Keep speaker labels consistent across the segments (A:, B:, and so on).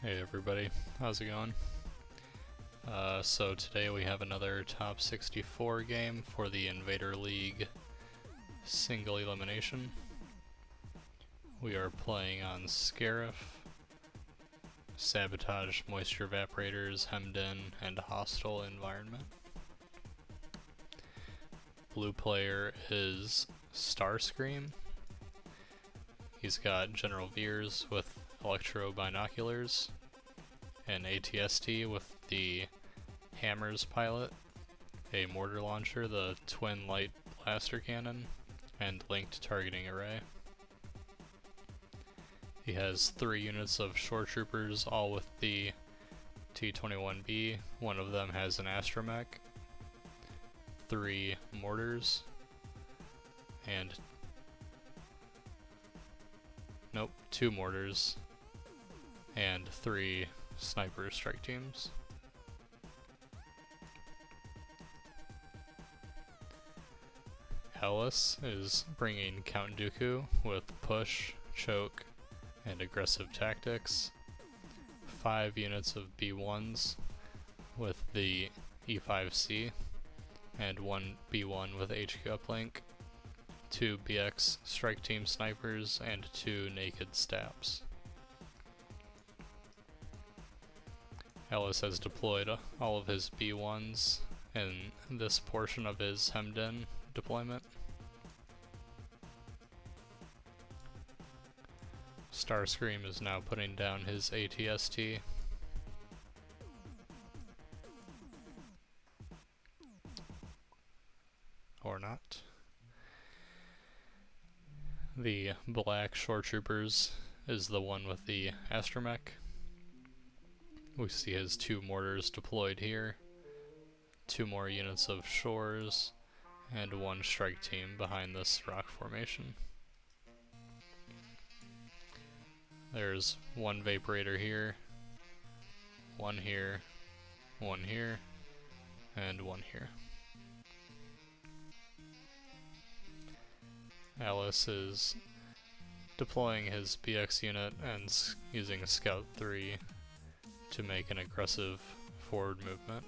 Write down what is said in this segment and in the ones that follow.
A: Hey everybody, how's it going? So today we have another top 64 game for the Invader League single elimination. We are playing on Scarif, Sabotage, Moisture Evaporators, Hemmed In, and Hostile Environment. Blue player is Starscream. He's got General Veers with Electro Binoculars, an ATST with the Hammers pilot, a mortar launcher, the twin light blaster cannon, and linked targeting array. He has 3 units of shore troopers, all with the T-21B. One of them has an astromech, 3 mortars, and 2 mortars, and 3 sniper strike teams. Ellis is bringing Count Dooku with push, choke, and aggressive tactics. 5 units of B1s with the E5C, and 1 B1 with HQ uplink, 2 BX strike team snipers, and 2 naked stabs. Ellis has deployed all of his B1s in this portion of his Hemmed In deployment. Starscream is now putting down his ATST. Or not. The black shore troopers is the one with the astromech. We see his 2 mortars deployed here, 2 more units of shores, and 1 strike team behind this rock formation. There's 1 Vaporator here, 1 here, 1 here, and 1 here. Ellis is deploying his BX unit and using Scout 3 to make an aggressive forward movement.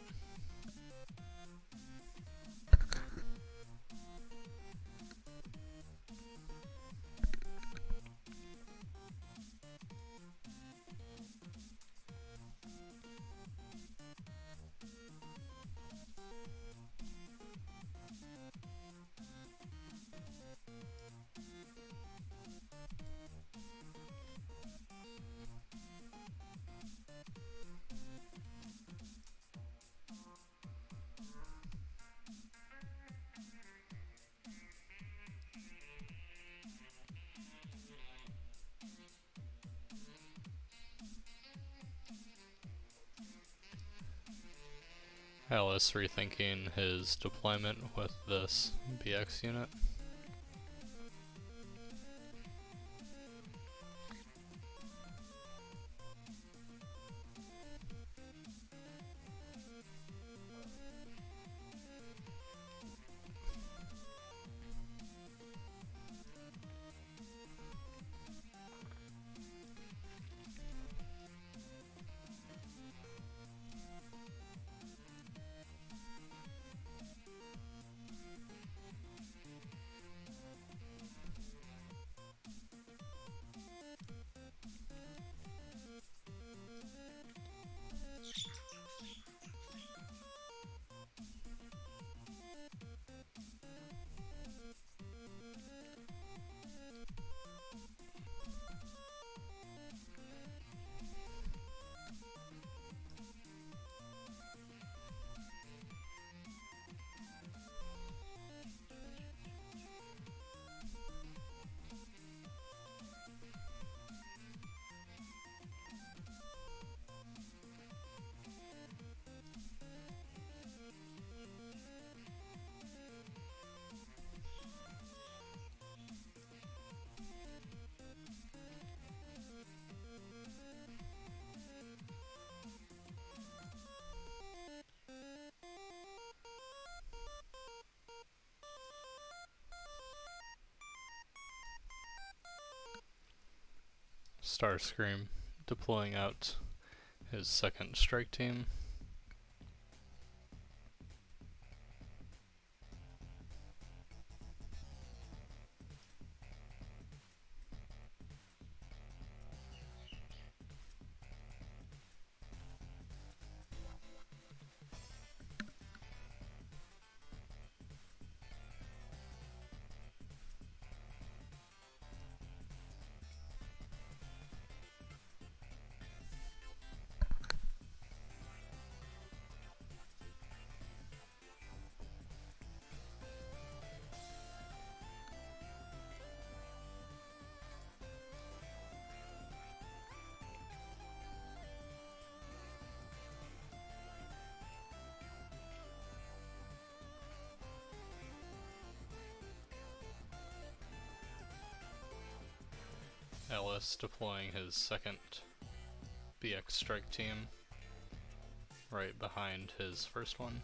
A: Ellis rethinking his deployment with this BX unit. Starscream deploying out his second strike team. Ellis deploying his second BX strike team right behind his first one.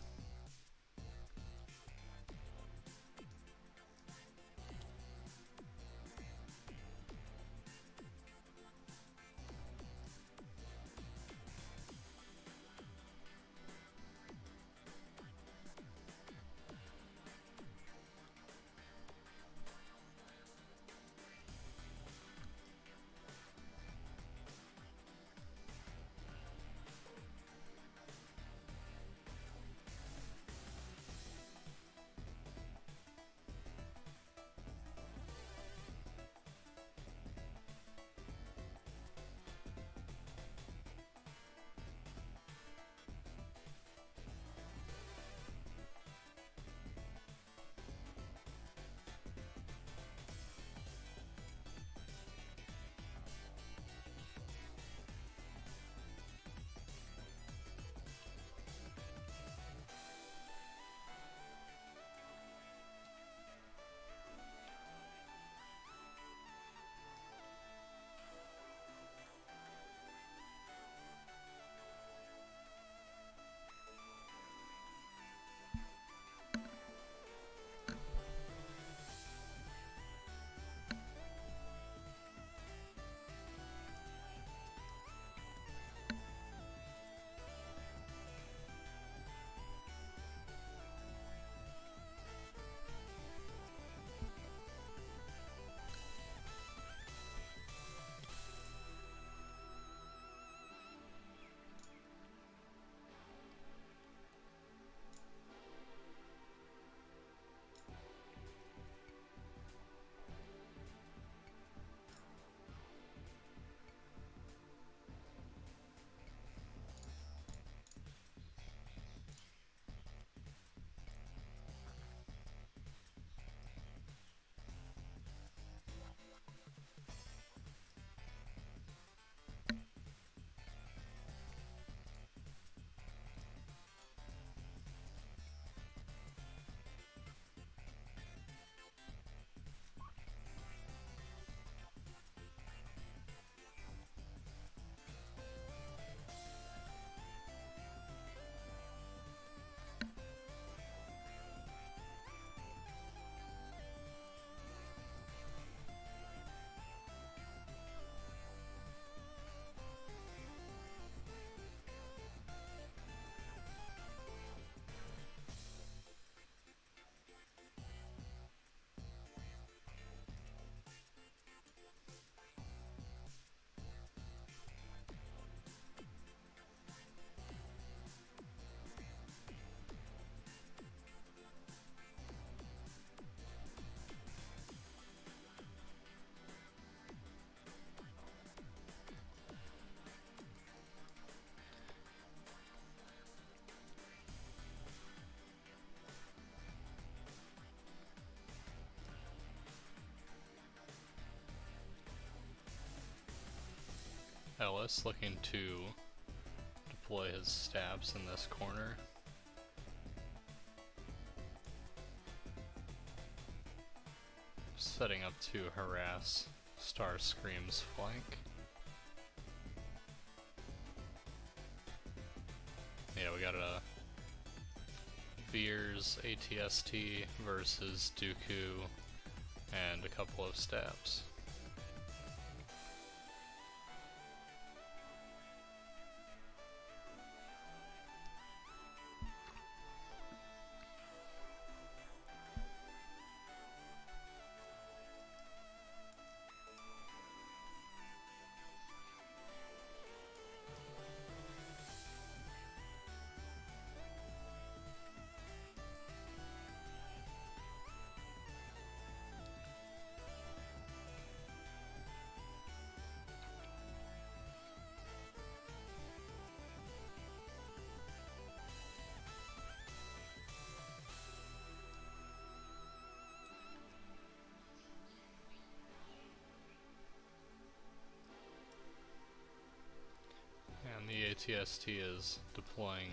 A: Ellis looking to deploy his stabs in this corner. Setting up to harass Starscream's flank. Yeah, we got a Veers ATST versus Dooku and a couple of stabs. ATST is deploying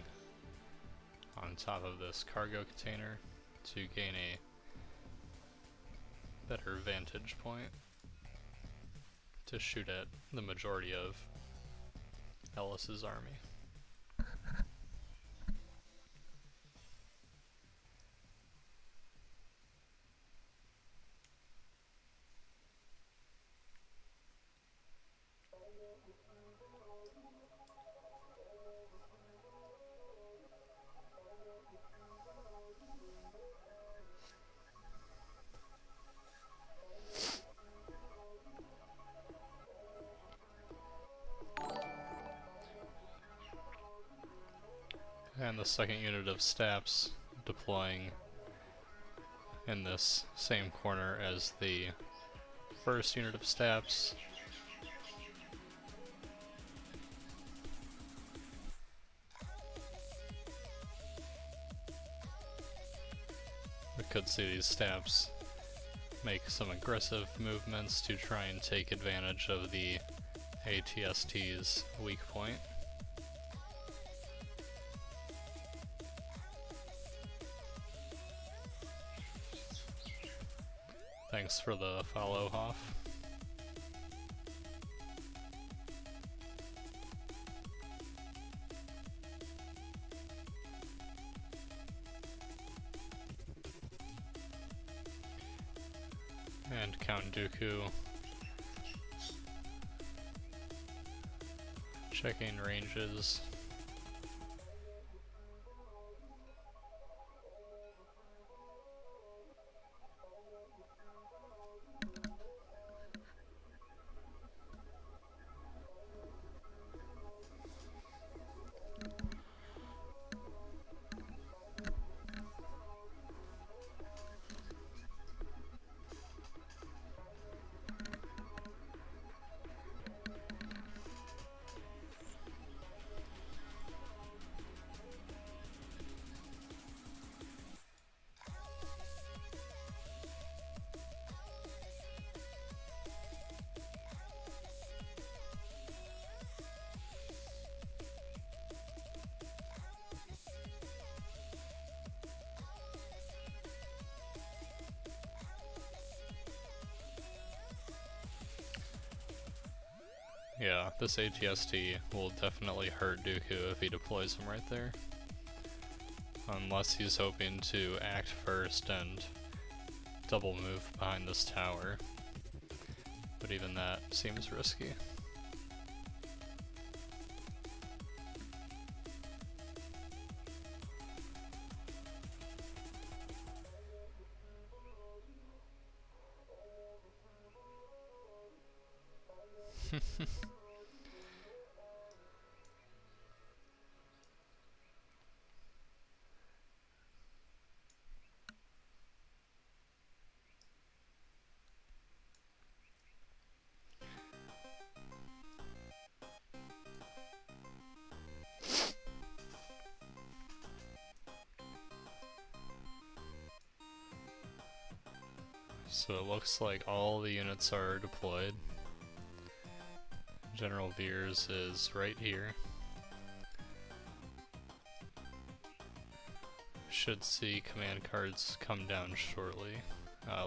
A: on top of this cargo container to gain a better vantage point to shoot at the majority of Ellis's army. And the second unit of Staps deploying in this same corner as the first unit of Staps. We could see these Staps make some aggressive movements to try and take advantage of the ATST's weak point. Thanks for the follow, Hoff. And Count Dooku checking ranges. Yeah, this ATST will definitely hurt Dooku if he deploys him right there. Unless he's hoping to act first and double move behind this tower. But even that seems risky. So it looks like all the units are deployed. General Veers is right here. Should see command cards come down shortly.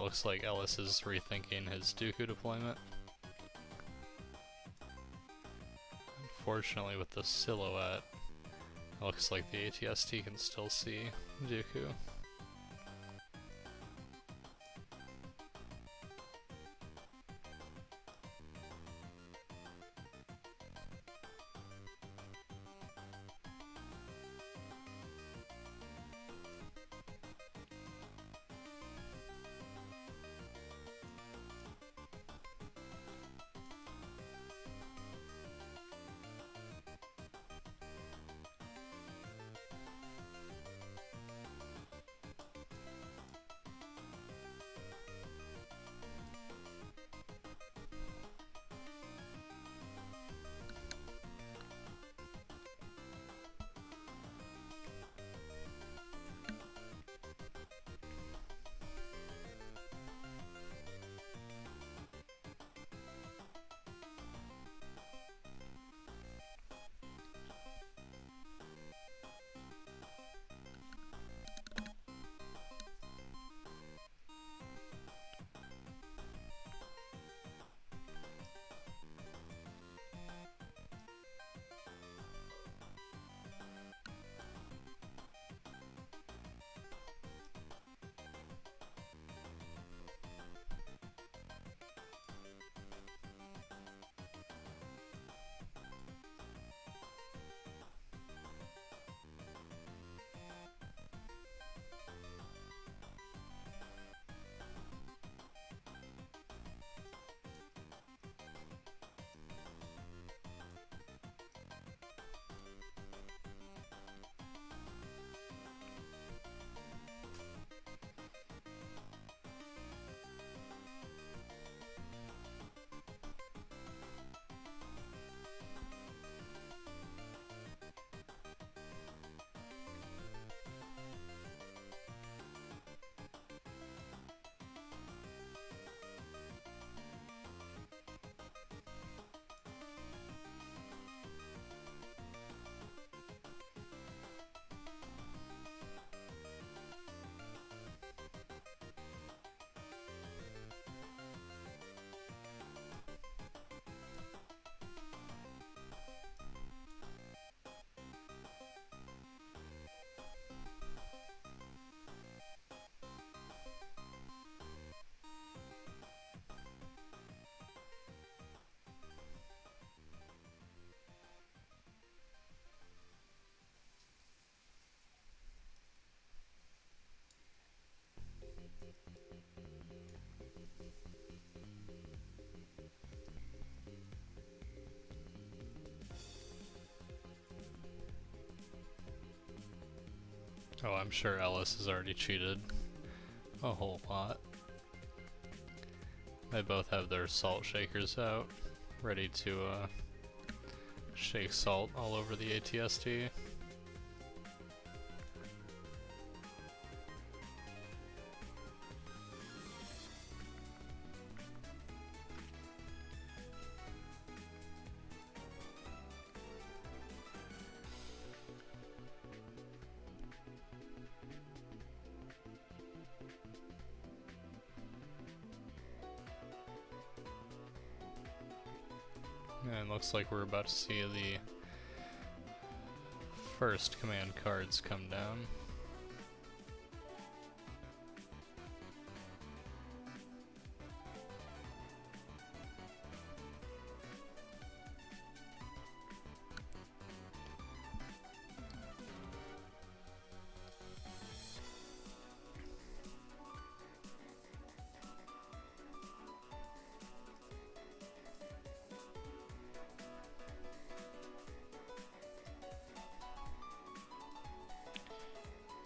A: Looks like Ellis is rethinking his Dooku deployment. Unfortunately, with the silhouette, it looks like the ATST can still see Dooku. Oh, I'm sure Ellis has already cheated a whole lot. They both have their salt shakers out, ready to shake salt all over the ATST. And looks like we're about to see the first command cards come down.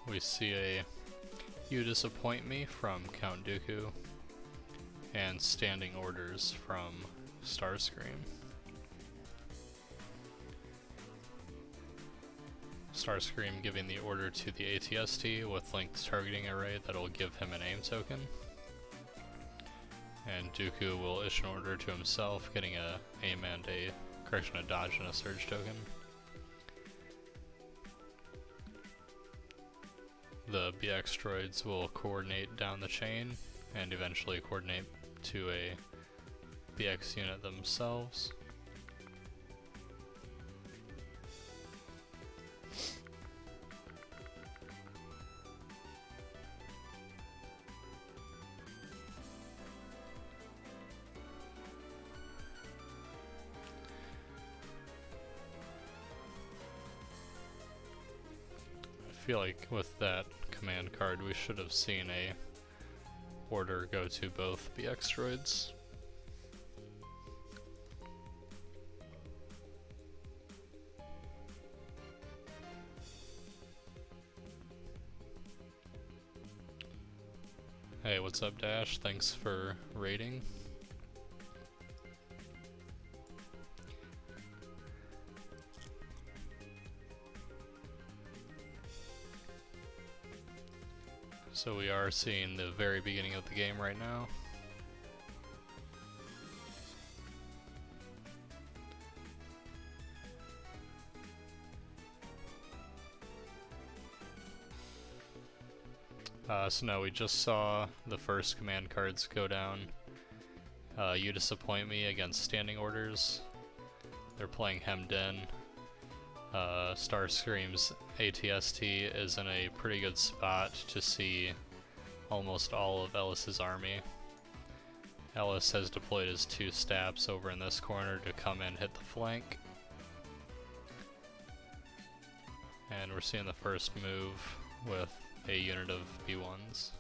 A: We see a "You Disappoint Me" from Count Dooku and standing orders from Starscream. Starscream giving the order to the ATST with linked targeting array that'll give him an aim token. And Dooku will issue an order to himself, getting a aim and a dodge and a surge token. The BX droids will coordinate down the chain and eventually coordinate to a BX unit themselves. I feel like with that command card we should have seen a order go to both BX droids. Hey, what's up Dash? Thanks for raiding. So we are seeing the very beginning of the game right now. So now we just saw the first command cards go down. You Disappoint Me against standing orders. They're playing hemmed in. Starscream's ATST is in a pretty good spot to see almost all of Ellis's army. Ellis has deployed his 2 stabs over in this corner to come and hit the flank. And we're seeing the first move with a unit of B1s.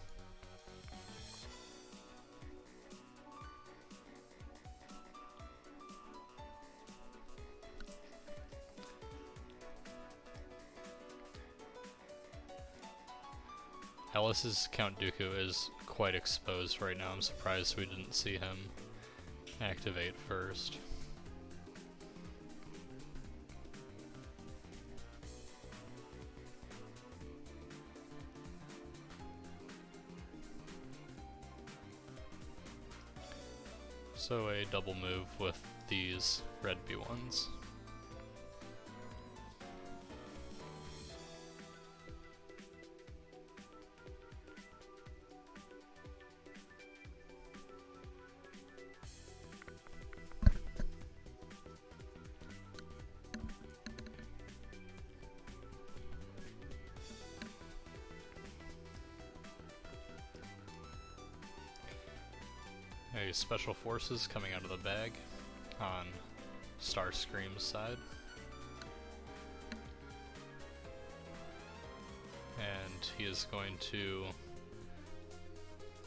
A: Ellis's Count Dooku is quite exposed right now. I'm surprised we didn't see him activate first. So a double move with these red B1s. Special Forces coming out of the bag on Starscream's side. And he is going to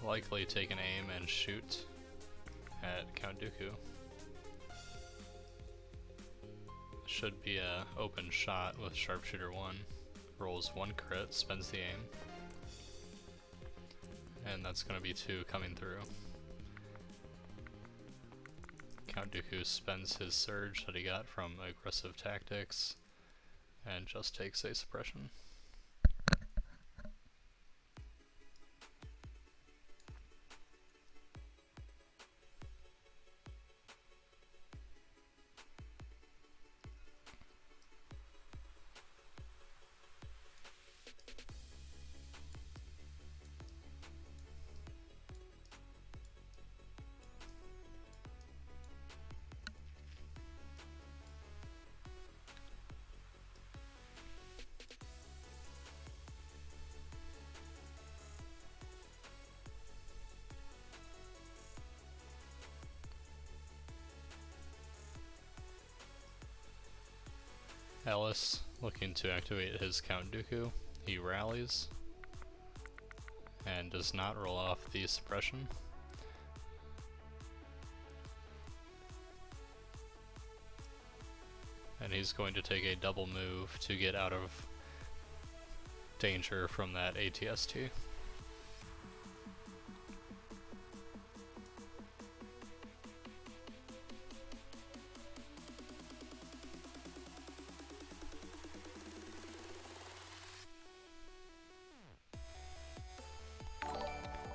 A: likely take an aim and shoot at Count Dooku. Should be a open shot with Sharpshooter 1. Rolls 1 crit, spends the aim. And that's going to be 2 coming through. Count Dooku spends his surge that he got from aggressive tactics and just takes a suppression. Ellis, looking to activate his Count Dooku, he rallies and does not roll off the suppression. And he's going to take a double move to get out of danger from that ATST.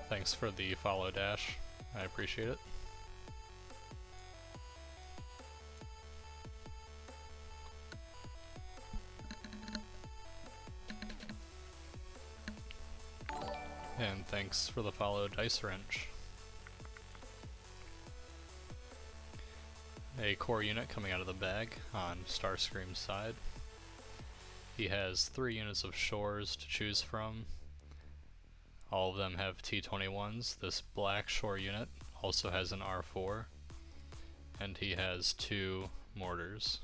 A: Thanks for the follow dash, I appreciate it. And thanks for the follow Dice Wrench. A core unit coming out of the bag on Starscream's side. He has 3 units of shores to choose from. All of them have T-21s. This black shore unit also has an R4, and he has 2 mortars.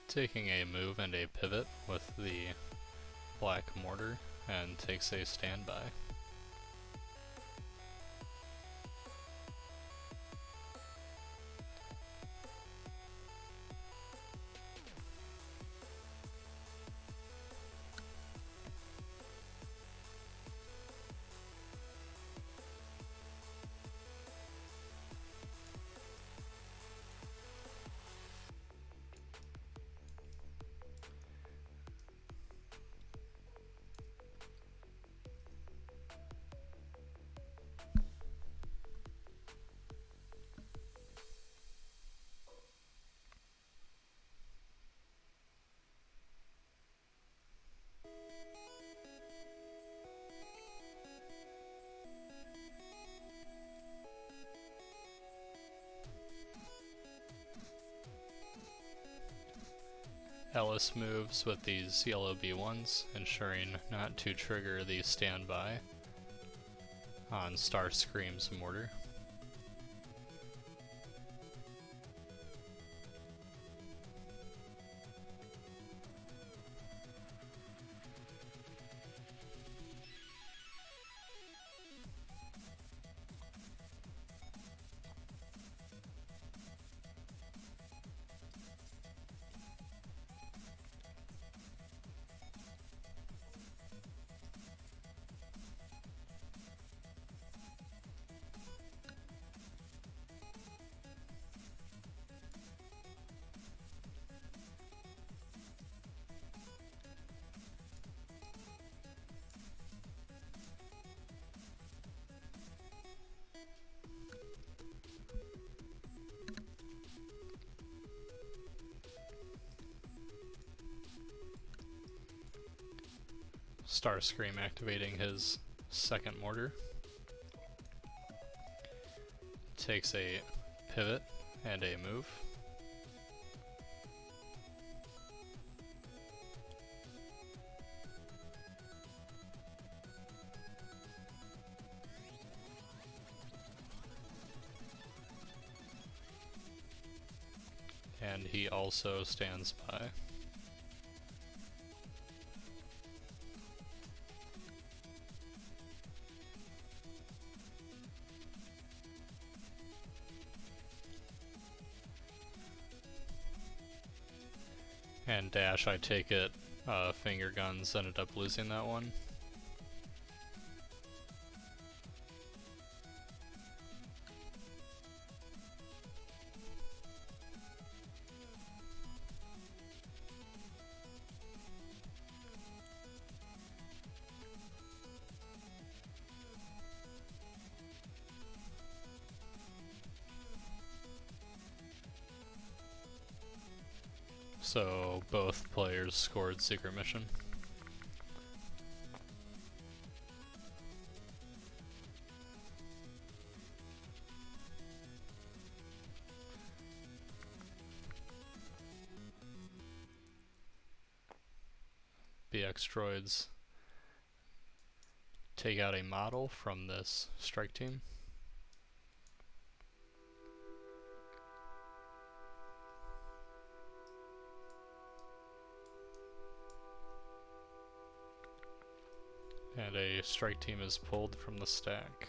A: Taking a move and a pivot with the black mortar and takes a standby. Ellis moves with these yellow B1s, ensuring not to trigger the standby on Starscream's mortar. Starscream activating his second mortar. Takes a pivot and a move. And he also stands by. And dash, I take it, finger guns ended up losing that one. So both players scored secret mission. BX droids take out a model from this strike team. And a strike team is pulled from the stack.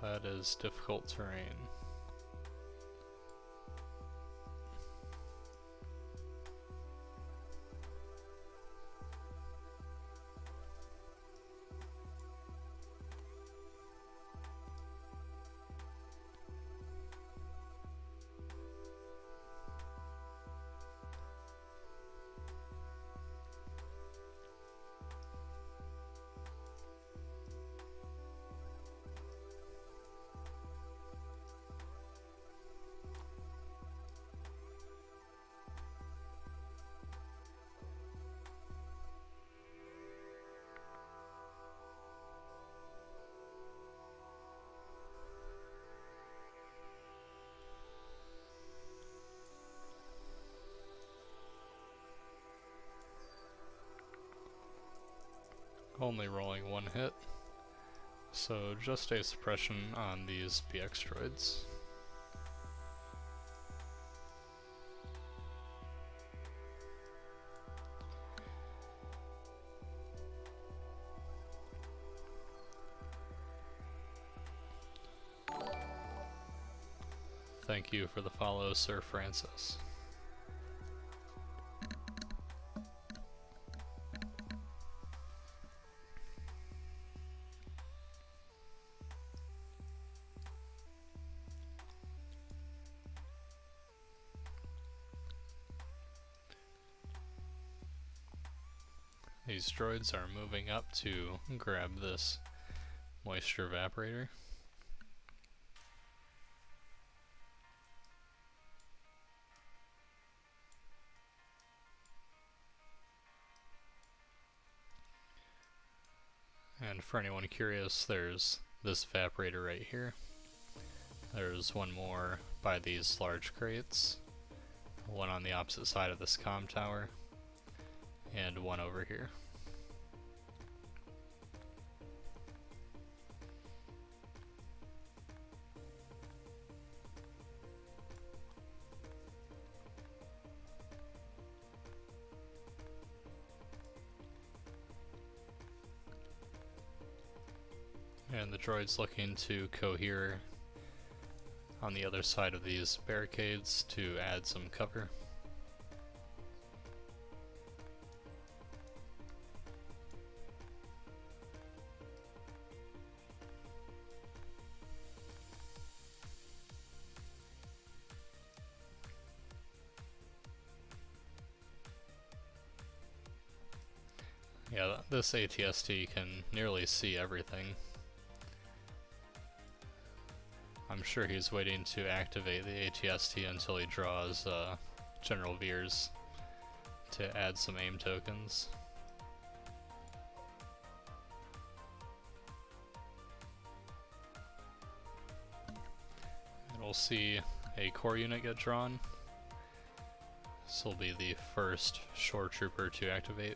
A: That is difficult terrain. Only rolling one hit, so just a suppression on these BX droids. Thank you for the follow, Sir Francis. These droids are moving up to grab this moisture evaporator. And for anyone curious, there's this evaporator right here. There's one more by these large crates, one on the opposite side of this comm tower, and one over here. And the droid's looking to cohere on the other side of these barricades to add some cover. Yeah, this ATST can nearly see everything. I'm sure he's waiting to activate the ATST until he draws General Veers to add some aim tokens. And we'll see a core unit get drawn. This will be the first shore trooper to activate.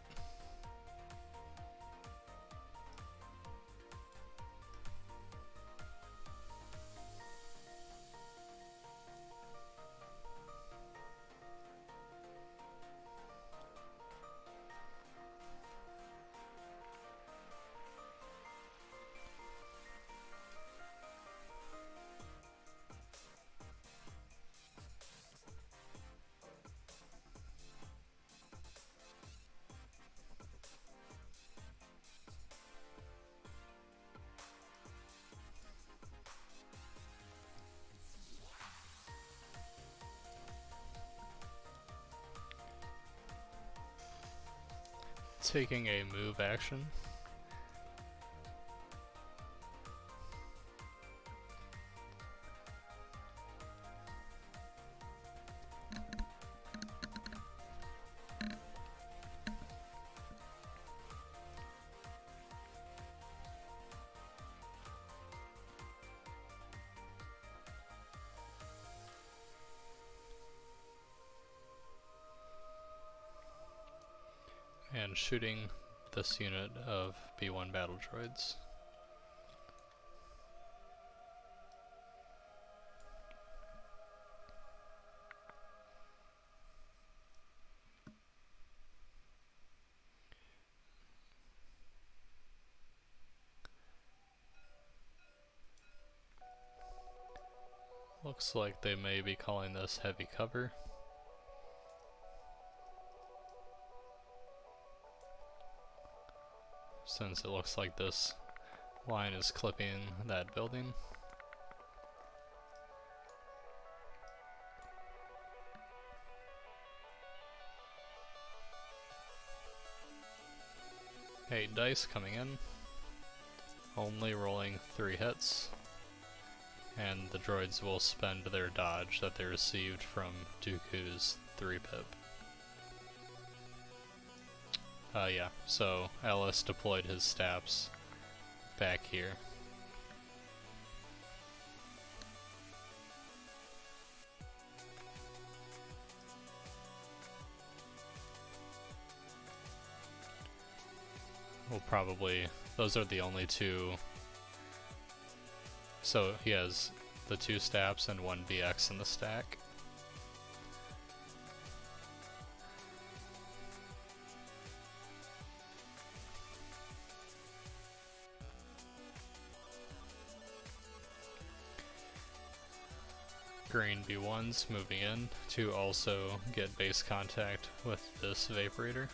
A: Taking a move action. And shooting this unit of B1 battle droids. Looks like they may be calling this heavy cover. Since it looks like this line is clipping that building. Eight dice coming in, only rolling 3 hits, and the droids will spend their dodge that they received from Dooku's 3-pip. Yeah, so Ellis deployed his stabs back here. We'll probably, those are the only two. So he has the 2 stabs and 1 BX in the stack. Green B1s moving in to also get base contact with this Vaporator.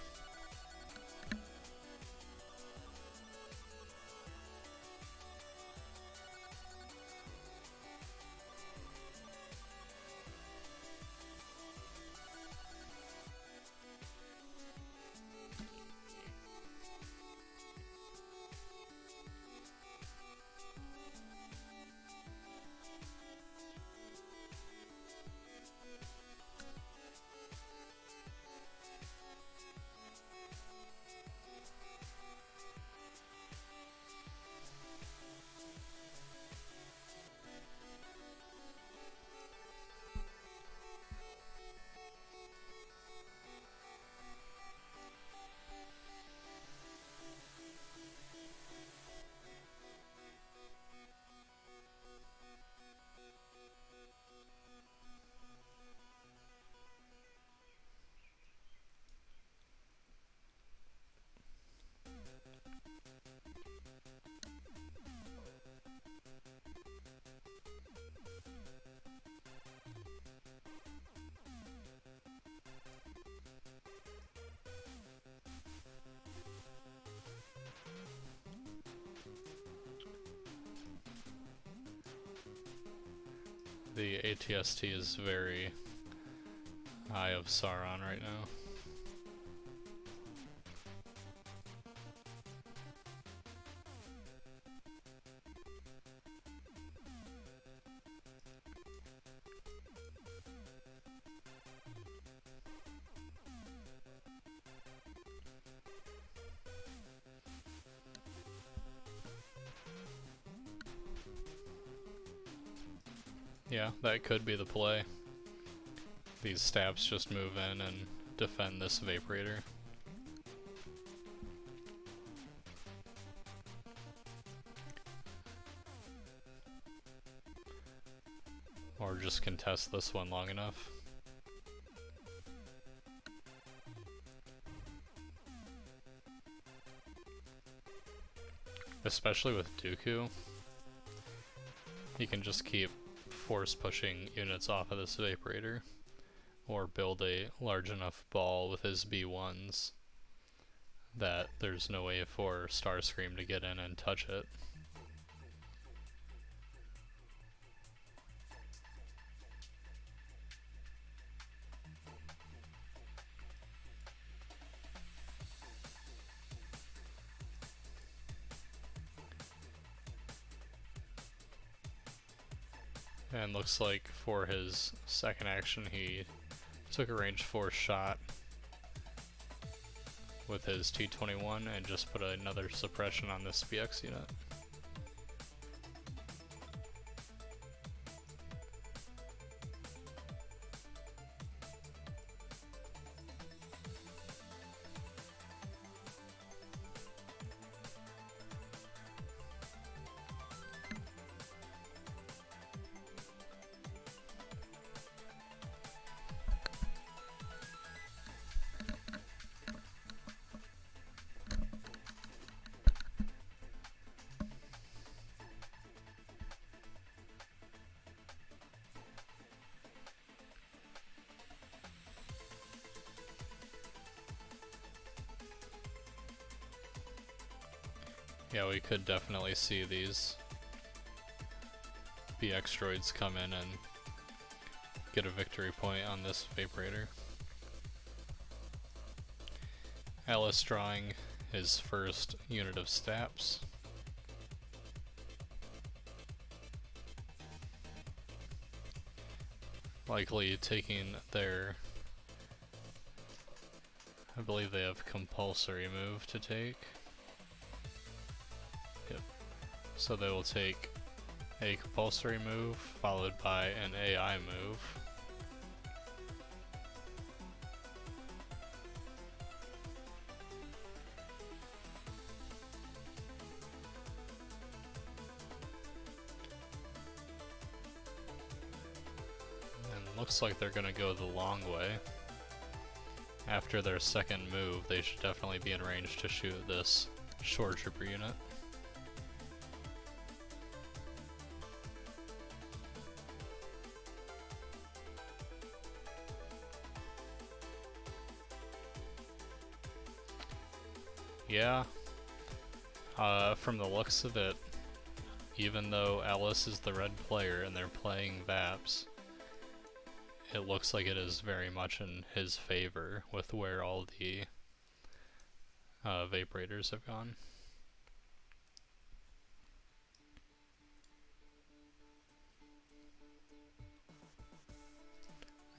A: The ATST is very Eye of Sauron right now. Yeah, that could be the play. These stabs just move in and defend this Vaporator. Or just contest this one long enough. Especially with Dooku, he can just keep force pushing units off of this Vaporator, or build a large enough ball with his B1s that there's no way for Starscream to get in and touch it. And looks like for his second action he took a range 4 shot with his T-21 and just put another suppression on this BX unit. Yeah, we could definitely see these BX droids come in and get a victory point on this Vaporator. Ellis drawing his first unit of stabs. Likely taking their, I believe they have compulsory move to take. Yep. So they will take a compulsory move followed by an AI move. And looks like they're gonna go the long way. After their second move, they should definitely be in range to shoot this shore trooper unit. Yeah, from the looks of it, even though Ellis is the red player and they're playing Vaps, it looks like it is very much in his favor with where all the Vaporators have gone.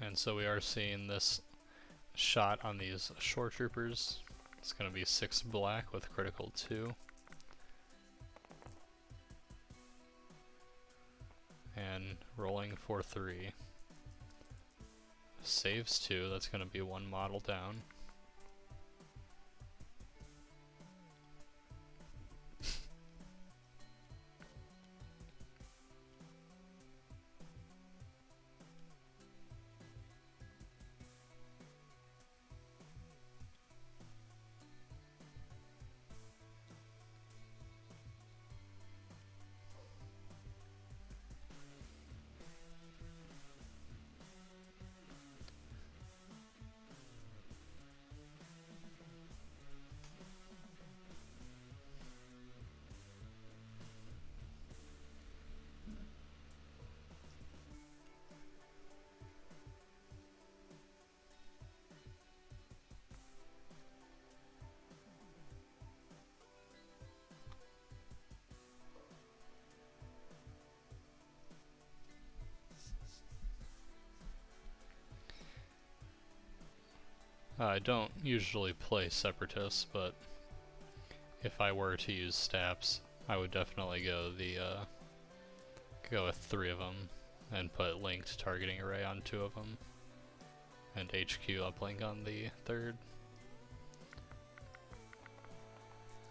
A: And so we are seeing this shot on these shore troopers. It's going to be 6 black with critical 2. And rolling for 3. Saves 2, that's going to be 1 model down. I don't usually play Separatists, but if I were to use Staps, I would definitely go with 3 of them and put linked targeting array on 2 of them, and HQ uplink on the 3rd.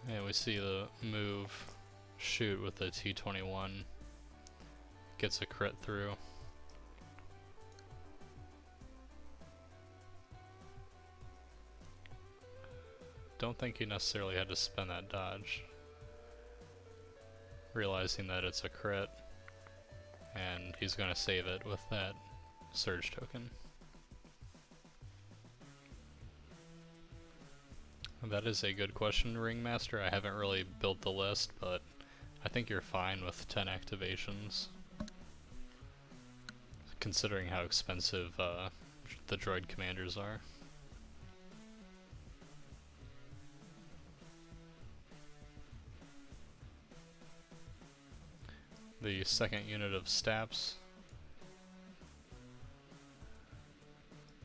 A: And we see the move shoot with the T-21, gets a crit through. Don't think he necessarily had to spend that dodge. Realizing that it's a crit, and he's going to save it with that surge token. That is a good question, Ringmaster. I haven't really built the list, but I think you're fine with 10 activations, considering how expensive the droid commanders are. The second unit of Staps,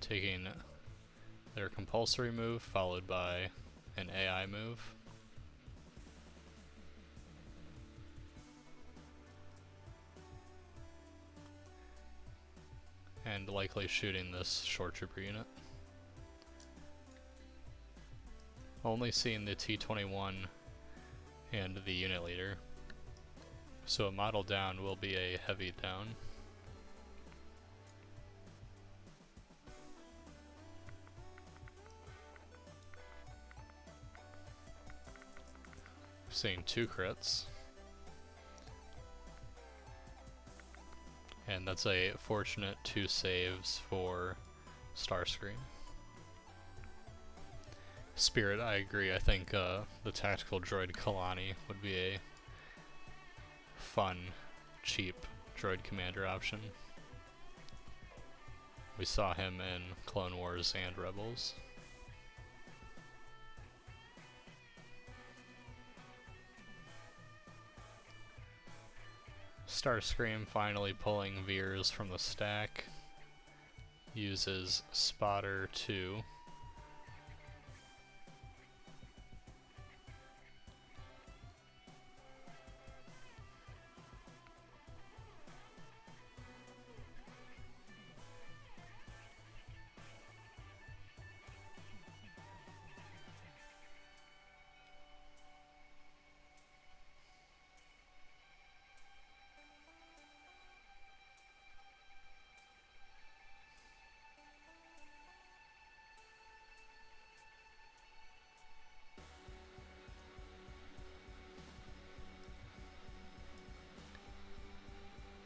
A: taking their compulsory move followed by an AI move. And likely shooting this short trooper unit. Only seeing the T-21 and the unit leader. So a model down will be a heavy down. Seeing 2 crits. And that's a fortunate 2 saves for Starscream. Spirit, I agree. I think the tactical droid Kalani would be a fun, cheap droid commander option. We saw him in Clone Wars and Rebels. Starscream finally pulling Veers from the stack. Uses Spotter 2.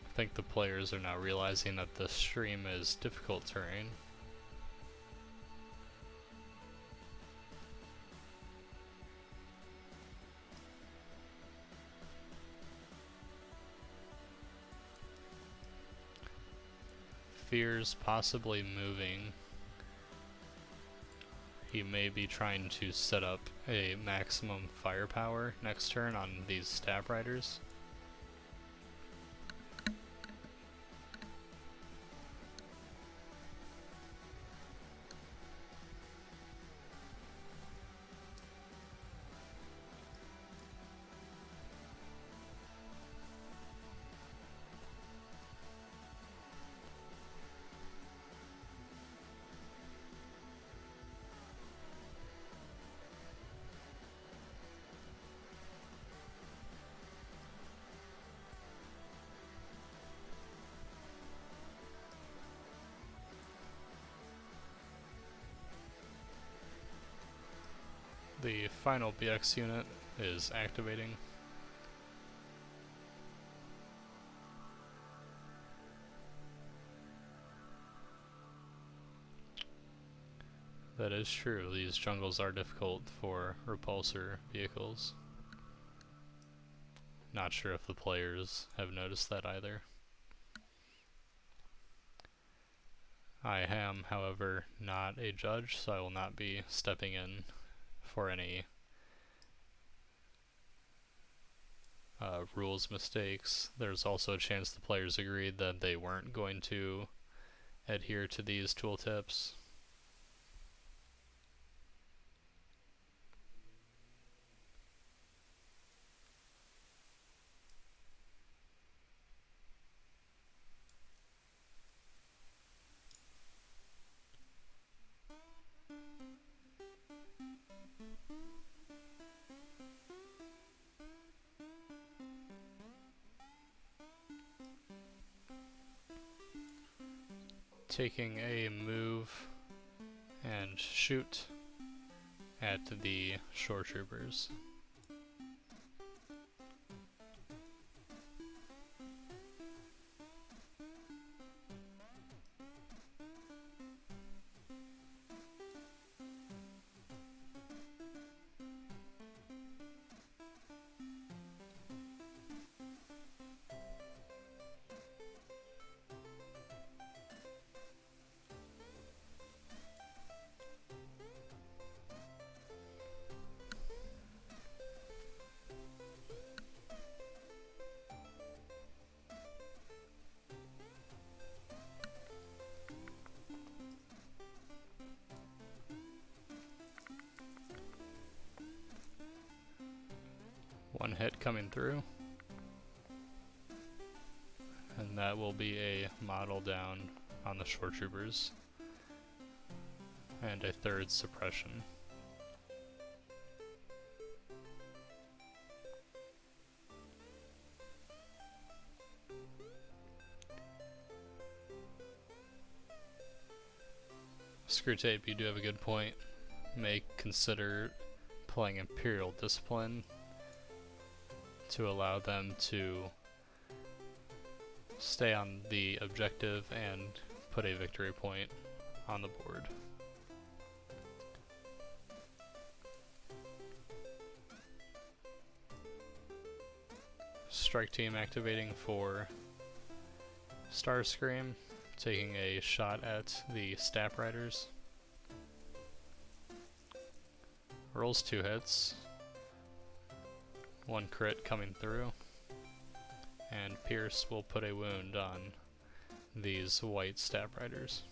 A: I think the players are now realizing that this stream is difficult terrain. Fears possibly moving. He may be trying to set up a maximum firepower next turn on these Stab Riders. The final BX unit is activating. That is true, these jungles are difficult for repulsor vehicles. Not sure if the players have noticed that either. I am, however, not a judge, so I will not be stepping in for any rules mistakes. There's also a chance the players agreed that they weren't going to adhere to these tooltips. taking a move and shoot at the shore troopers. One hit coming through, and that will be a model down on the shore troopers, and a third suppression. Screwtape, you do have a good point. May consider playing Imperial Discipline to allow them to stay on the objective and put a victory point on the board. Strike team activating for Starscream, taking a shot at the Staff Riders. Rolls 2 hits. 1 crit coming through. And Pierce will put a wound on these white Staff Riders.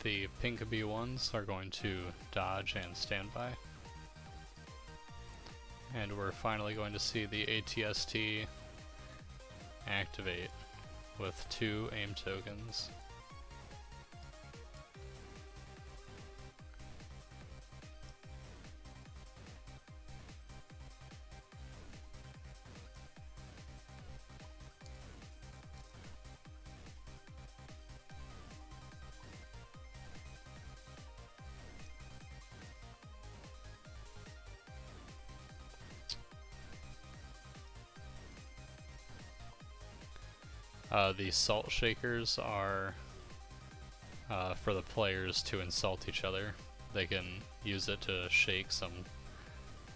A: The pink B1s are going to dodge and standby. And we're finally going to see the ATST activate with 2 aim tokens. The salt shakers are for the players to insult each other. They can use it to shake some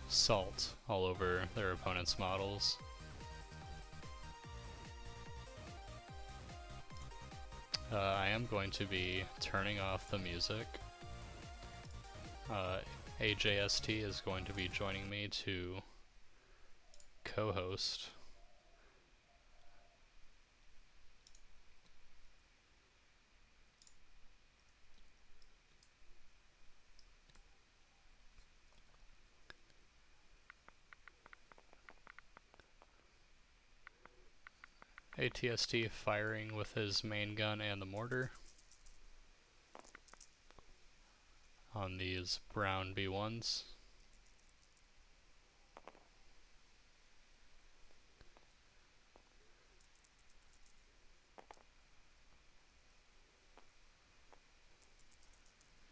A: salt all over their opponent's models. I am going to be turning off the music. AJST is going to be joining me to co-host. ATST firing with his main gun and the mortar on these brown B1s.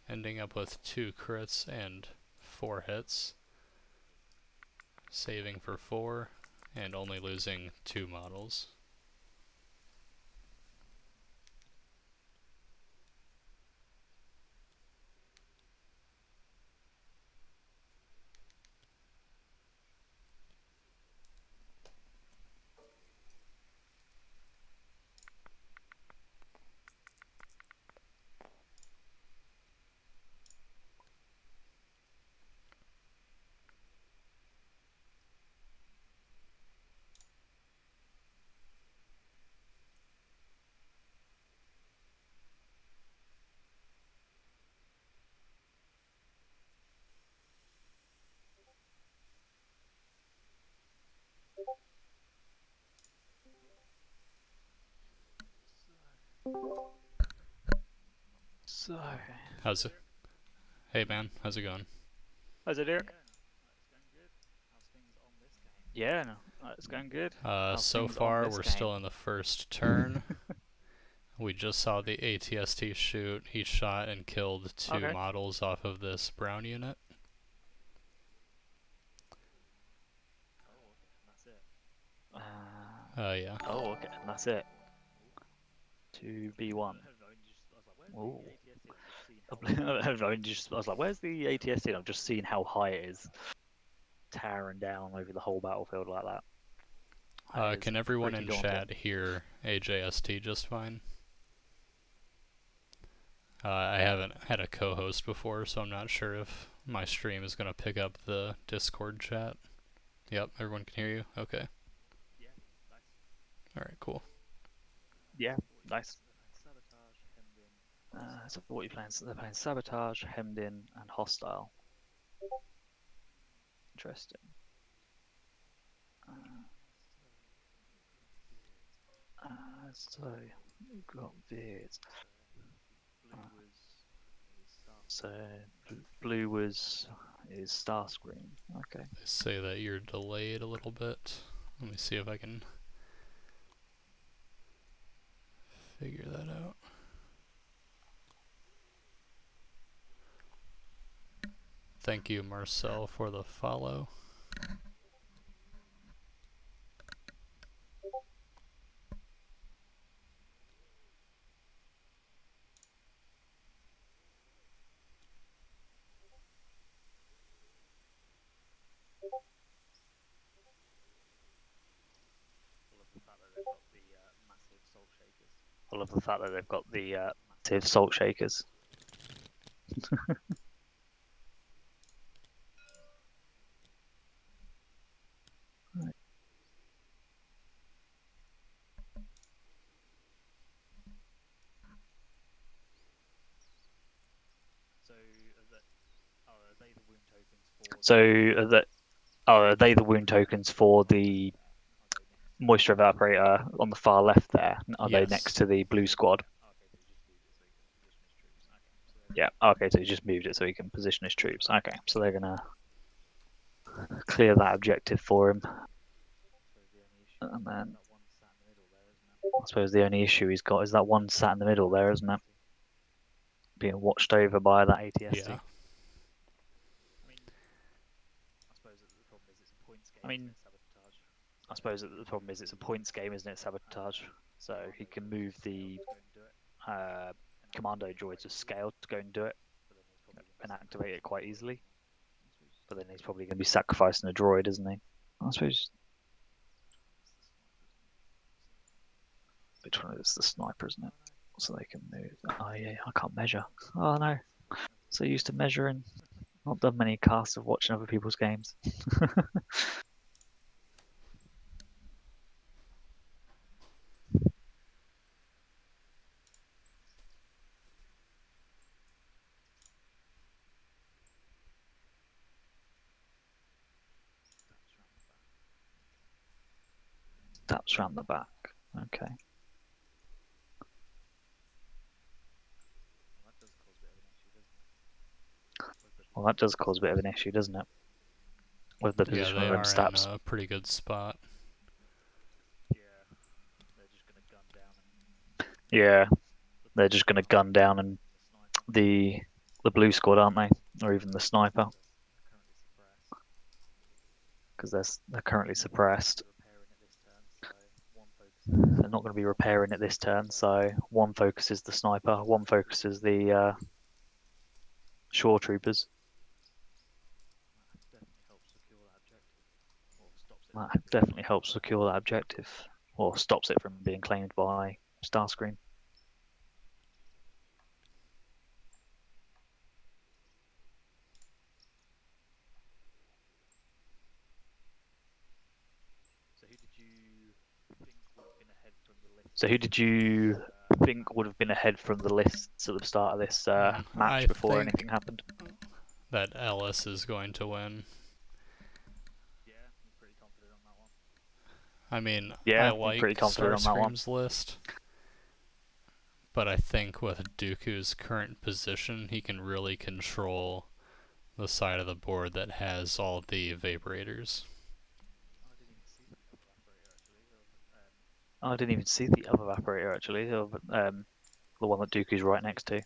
A: Ending up with 2 crits and 4 hits, saving for 4, and only losing 2 models.
B: So,
A: How's it? Hey man, how's it going?
B: how's it, Eric? Yeah, no, it's going good. How's
A: So
B: things on
A: far
B: this
A: we're
B: game?
A: still in the first turn. We just saw the ATST shoot. He shot and killed 2
B: Okay.
A: models off of this brown unit. Yeah.
B: Oh, okay, and that's it. 2B1. Ooh. I was like, where's the ATST? I've just seen how high it is, towering down over the whole battlefield like that. That is
A: Can everyone
B: pretty
A: in
B: daunting.
A: chat hear AJST just fine? I haven't had a co-host before, so I'm not sure if my stream is going to pick up the Discord chat. Yep, everyone can hear you? Okay. Alright, cool.
B: Yeah, nice. So what are you playing? So they're playing Sabotage, Hemmed In, and Hostile. Interesting. So we've got Beards. So blue is Starscream. Okay.
A: They say that you're delayed a little bit. Let me see if I can figure that out. Thank you, Marcel, for the follow.
B: I love the fact that they've got the massive salt shakers. So are they the wound tokens for the moisture evaporator on the far left there? Are they next to the blue squad? Yeah. Okay, so he just moved it so he can position his troops. Okay, so they're gonna clear that objective for him. And then I suppose the only issue he's got is that one sat in the middle there, isn't it? Being watched over by that ATST.
A: Yeah.
B: I mean, I suppose the problem is it's a points game, isn't it? Sabotage. So he can move the commando droid to scale to go and do it and activate it quite easily. But then he's probably going to be sacrificing a droid, isn't he? I suppose. Which one is the sniper, isn't it? So they can move. Oh yeah, I can't measure. Oh no. So used to measuring. Not done many casts of watching other people's games. Taps round the back. Okay. Well, that does cause a bit of an issue, doesn't it? With the
A: Yeah,
B: position
A: they
B: of them
A: are in
B: stats.
A: a pretty good spot.
B: Yeah, they're just going to gun down and the blue squad, aren't they? Or even the sniper, because they're currently suppressed. They're not going to be repairing it this turn, so one focuses the sniper, one focuses the shore troopers. That definitely helps secure that objective, or stops it from being claimed by Starscream. So who did you think would have been ahead from the lists at the start of this
A: I
B: match before
A: think
B: anything happened?
A: that Ellis is going to win. I mean, I
B: Yeah, you're pretty
A: like
B: confident on that one.
A: Starscream's list, but I think with Dooku's current position, he can really control the side of the board that has all the evaporators.
B: Oh, I didn't even see the other evaporator actually, the one that Dooku's right next to.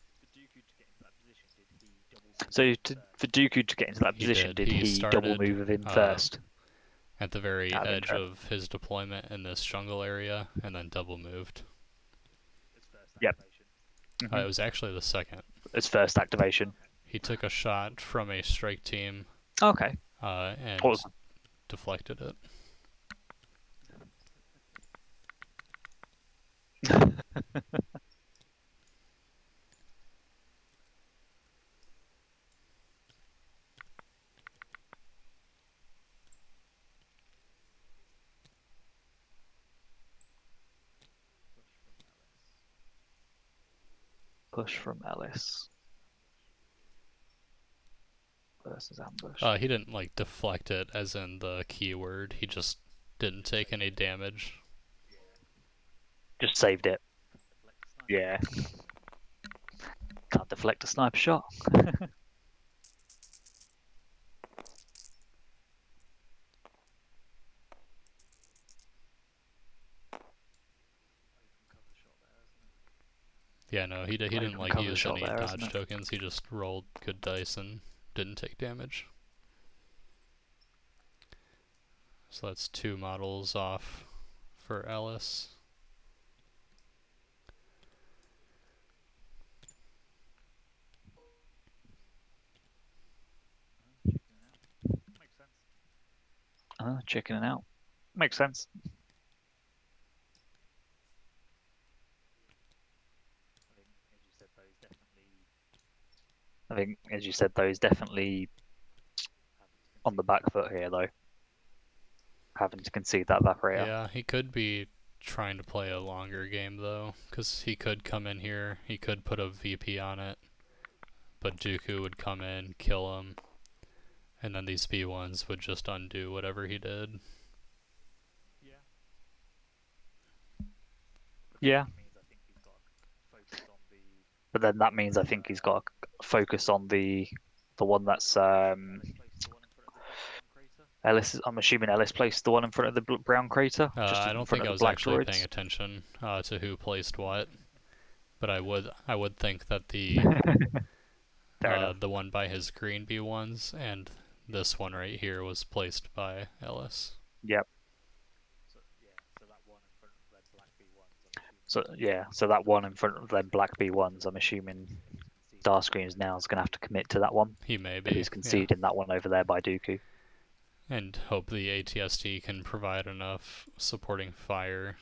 B: So for Dooku to get into that
A: He
B: position,
A: did.
B: did
A: He
B: he double
A: started
B: move with him first?
A: at the very
B: Out of
A: edge
B: interest.
A: of his deployment in this jungle area, and then double moved.
B: Yep.
A: It was actually the second.
B: It's first activation.
A: He took a shot from a strike team
B: Okay.
A: and deflected it.
B: Push from Ellis versus ambush.
A: He didn't like deflect it as in the keyword. He just didn't take any damage.
B: Just saved it. Yeah. Can't deflect a sniper shot.
A: Yeah, no, he didn't like
B: cover
A: use
B: shot
A: any
B: there,
A: dodge
B: isn't it?
A: tokens. He just rolled good dice and didn't take damage. So that's 2 models off for Ellis.
B: Checking it out. Makes sense. I think, as you said, though, he's definitely on the back foot here, though. Having to concede that evaporator.
A: Yeah, he could be trying to play a longer game though, because he could come in here, he could put a VP on it, but Dooku would come in, kill him, and then these B1s would just undo whatever he did.
B: Yeah. But then that means I think he's got to focus on the one that's Ellis. I'm assuming Ellis placed the one in front of the brown crater, just
A: I
B: in
A: don't
B: front
A: think
B: of
A: I
B: the
A: was
B: black
A: actually paying
B: droids.
A: attention to who placed what, but I would think that the
B: Fair enough.
A: the one by his green B1s and this one right here was placed by Ellis.
B: Yep. So yeah, so that one in front of them black B1s, I'm assuming Starscream's now is going to have to commit to that one.
A: He may
B: Because
A: be,
B: he's
A: yeah.
B: conceding that one over there by Dooku.
A: And hope the ATST can provide enough supporting fire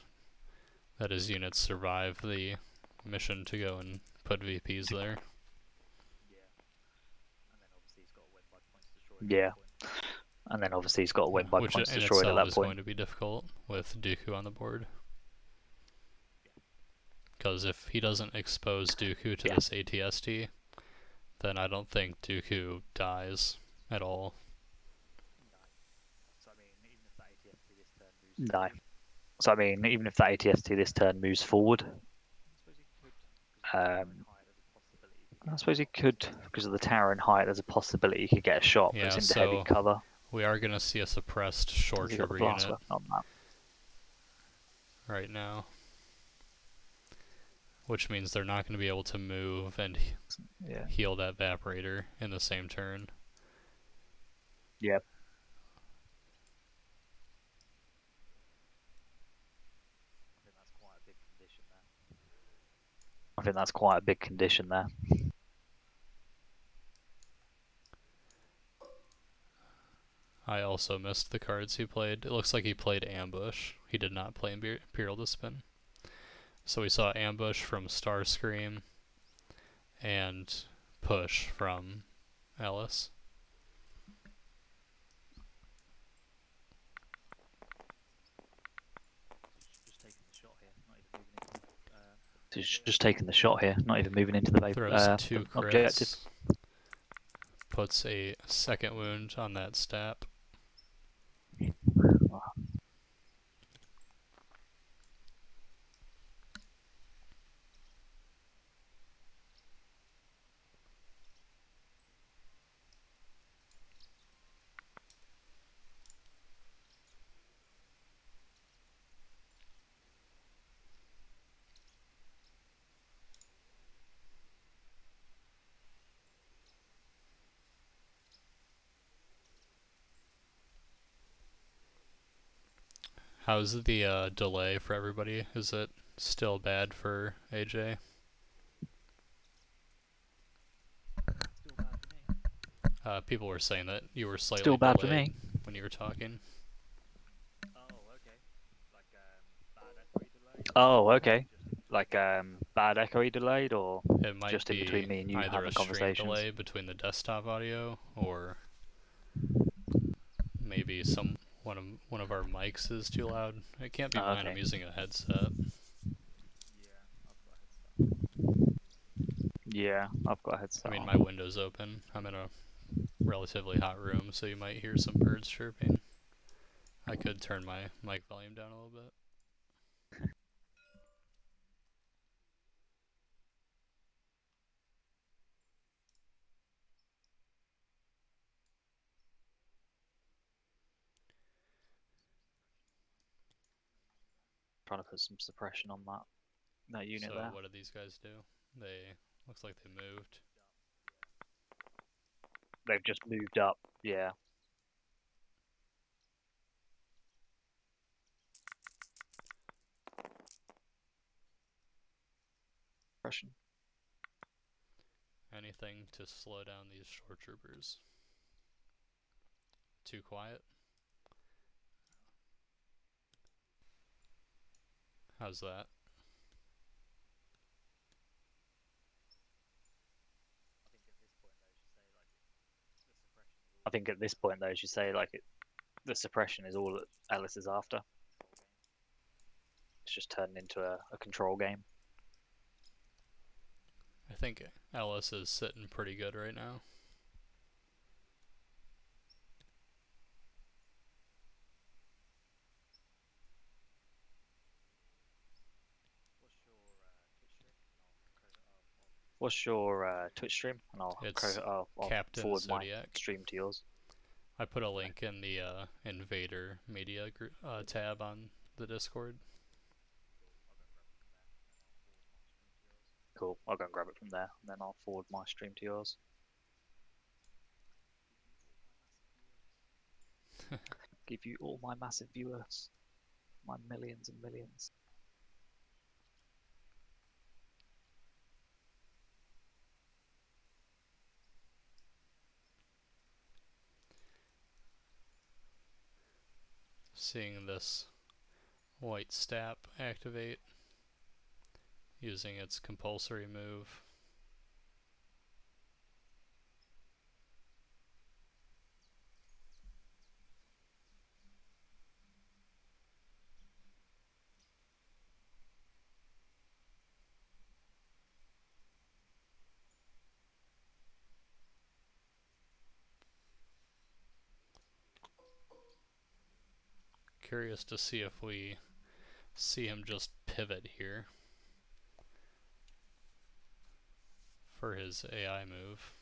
A: that his units survive the mission to go and put VPs there.
B: Yeah. And then obviously he's got to win by
A: Which
B: points
A: in
B: destroyed at
A: itself
B: that
A: is
B: point.
A: going to be difficult with Dooku on the board. Because if he doesn't expose Dooku to this ATST, then I don't think Dooku dies at all.
B: No. So I mean, even if that ATST this turn moves forward, I suppose he could, because of the tower and height, there's a possibility he could get a shot,
A: Yeah,
B: puts him to
A: so
B: heavy cover.
A: we are going to see a suppressed short
B: Has he got the
A: trooper
B: blast
A: unit
B: weapon on that?
A: right now, which means they're not going to be able to move and heal that evaporator in the same turn.
B: Yep. I think that's quite a big condition there.
A: I also missed the cards he played. It looks like he played Ambush. He did not play Imperial Discipline. So we saw Ambush from Starscream and Push from Ellis.
B: He's just taking the shot here, not even moving into the
A: Throws 2 crits,
B: objective.
A: puts a second wound on that stab. How's the delay for everybody? Is it still bad for AJ? People were saying that you were slightly
B: Still bad
A: delayed
B: for me
A: when you were talking.
B: Oh, okay. Like bad echoey delayed, or
A: it might
B: just
A: be
B: in between me and you
A: either
B: having
A: a stream
B: conversations?
A: delay between the desktop audio or maybe one of our mics is too loud. It can't be mine.
B: Okay.
A: I'm using a headset.
B: Yeah, I've got a headset.
A: I mean, my window's open. I'm in a relatively hot room, so you might hear some birds chirping. I could turn my mic volume down a little bit.
B: Trying to put some suppression on that unit
A: So
B: there.
A: what did these guys do? Looks like they moved.
B: They've just moved up. Yeah. Suppression.
A: Anything to slow down these short troopers. Too quiet? How's that?
B: I think at this point, though, as you say, like the suppression is all that Ellis is after. It's just turned into a control game.
A: I think Ellis is sitting pretty good right now.
B: What's your Twitch stream? And I'll
A: Captain
B: forward
A: Zodiac.
B: my stream to yours.
A: I put a link in the Invader media tab on the Discord.
B: Cool. I'll go and grab it from there, and then I'll forward my stream to yours. Give you all my massive viewers, my millions and millions.
A: Seeing this white stap activate using its compulsory move. Curious to see if we see him just pivot here for his AI move.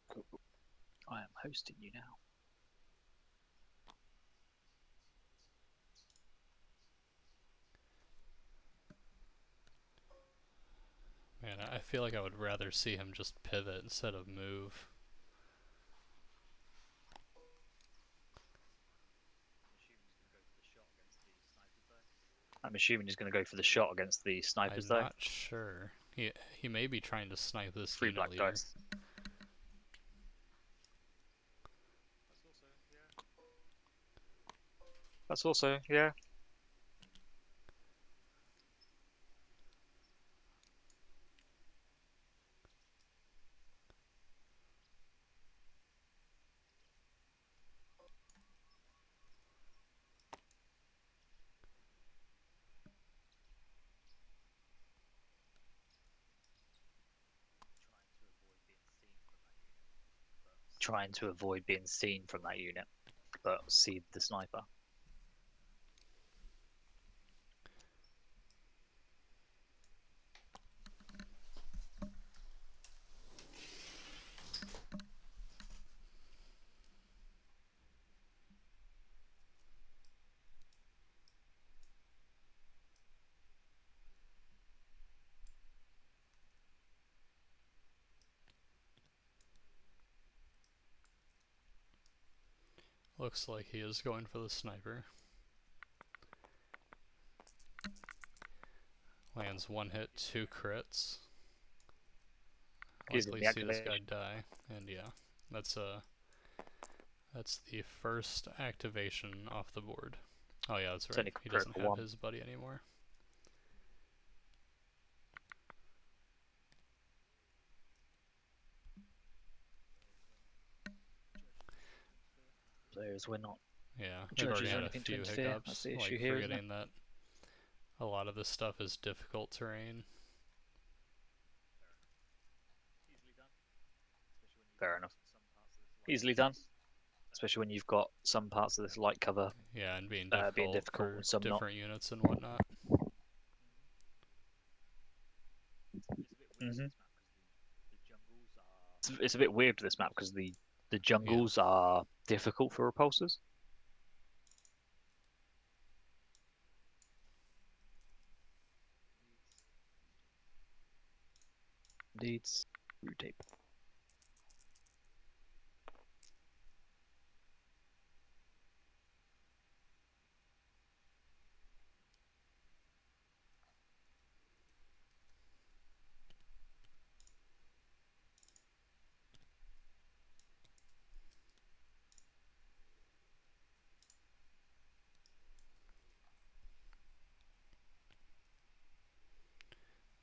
B: Cool. I am hosting you now.
A: Man, I feel like I would rather see him just pivot instead of move.
B: I'm assuming he's going to go for the shot against the snipers,
A: I'm
B: though.
A: not sure. He may be trying to snipe this
B: Free
A: unit
B: black
A: leader.
B: dice. That's also, yeah. Trying to avoid being seen from that unit, but see the sniper.
A: Looks like he is going for the sniper. Lands 1 hit, 2 crits. Likely see this guy die, and yeah, that's the first activation off the board. Oh yeah, that's right. He doesn't have his buddy anymore.
B: Players, we're not.
A: Yeah, we've already had a few hiccups,
B: That's the
A: like
B: issue here,
A: forgetting that a lot of this stuff is difficult terrain.
B: Fair enough. Easily done, especially when you've got some parts of this light cover.
A: Yeah, and being difficult for
B: and some
A: different units and whatnot.
B: Mm-hmm. It's a bit weird this map because the jungles are difficult for repulsors. Indeed. Root tape.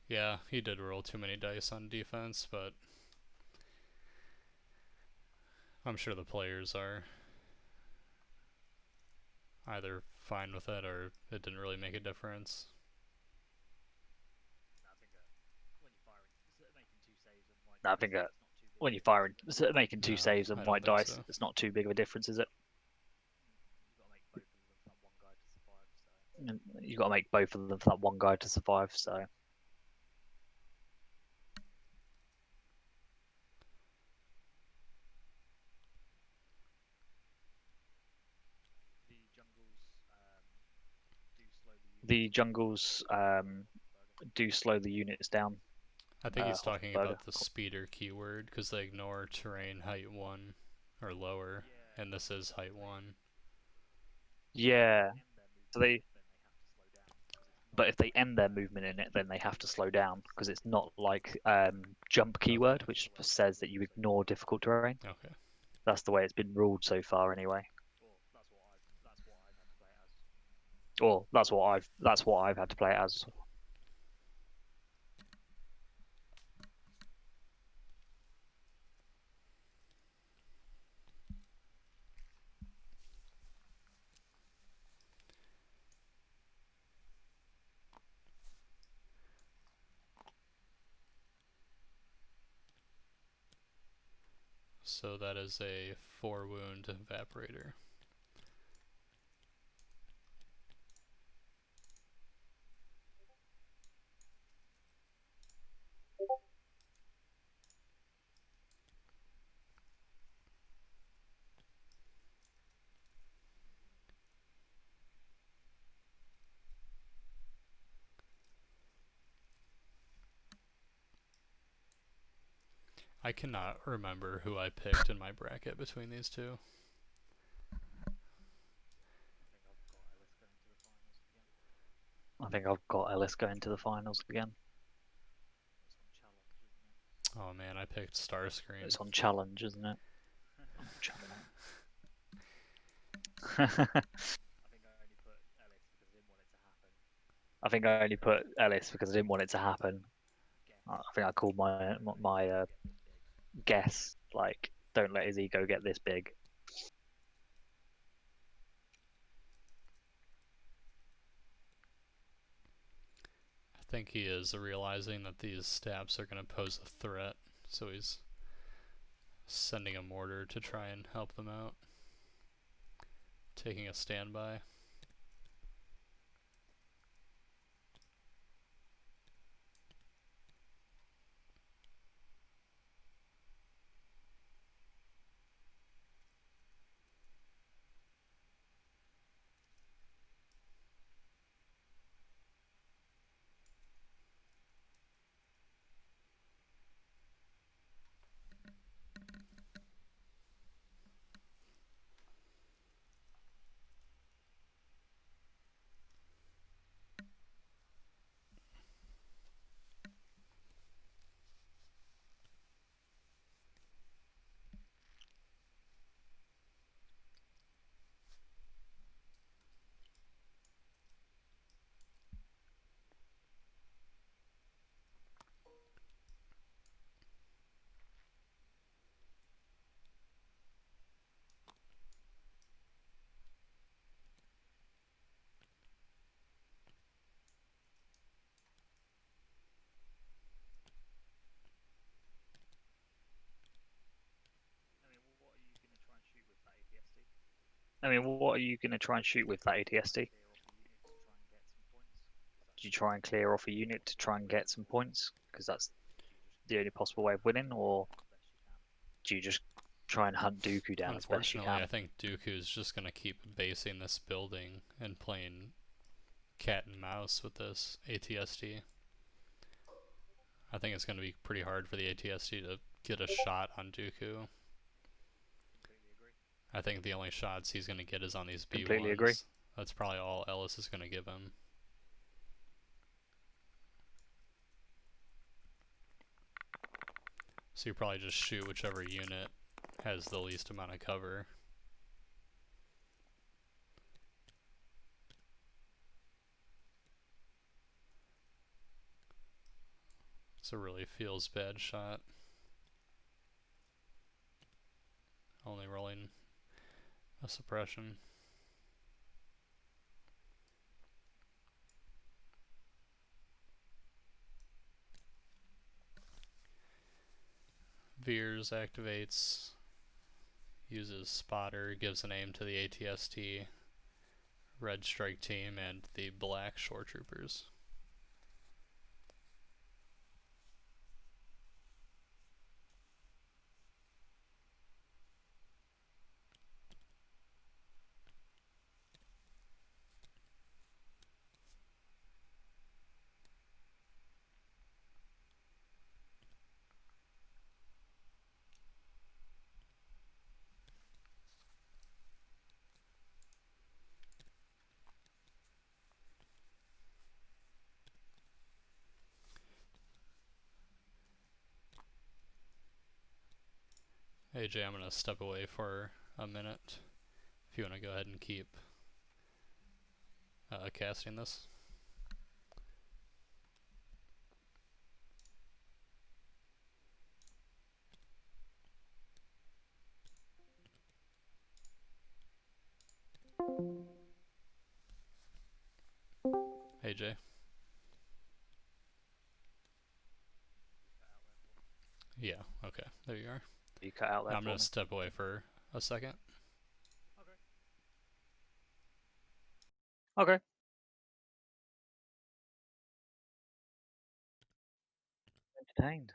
A: Yeah, he did roll too many dice on defense, but I'm sure the players are either fine with it or it didn't really make a difference.
B: I think when you're firing, making 2 saves and white dice,
A: so.
B: it's not too big of a difference, is it? You've got to make both of them for that one guy to survive, so. The jungles do slow the units down.
A: I think he's talking about the speeder keyword because they ignore terrain height 1 or lower, and this is height 1.
B: Yeah. So but if they end their movement in it, then they have to slow down because it's not like jump keyword, which says that you ignore difficult terrain.
A: Okay.
B: That's the way it's been ruled so far, anyway. Or that's what I've had to play it as.
A: So that is a 4 wound evaporator. I cannot remember who I picked in my bracket between these two.
B: I think I've got Ellis going to the finals again.
A: Oh man, I picked Starscream.
B: It's on challenge, isn't it? Challenge. I think I only put Ellis because I didn't want it to happen. I think I called my guess like, don't let his ego get this big.
A: I think he is realizing that these stabs are going to pose a threat, so he's sending a mortar to try and help them out. Taking a standby.
B: I mean, what are you going to try and shoot with that ATSD? Do you try and clear off a unit to try and get some points? Because that's the only possible way of winning, or do you just try and hunt Dooku down as best you
A: Unfortunately,
B: can?
A: I think Dooku's just going to keep basing this building and playing cat and mouse with this ATSD. I think it's going to be pretty hard for the ATSD to get a shot on Dooku. I think the only shots he's going to get is on these B1s.
B: Completely agree.
A: That's probably all Ellis is going to give him. So you probably just shoot whichever unit has the least amount of cover. It's a really feels bad shot. Only rolling a suppression. Veers activates, uses spotter, gives an aim to the ATST, red strike team, and the black shore troopers. AJ, I'm going to step away for a minute if you want to go ahead and keep casting this. AJ. Yeah, okay, there you are.
B: You cut out there.
A: I'm gonna step away for a second.
B: Okay. Entertained.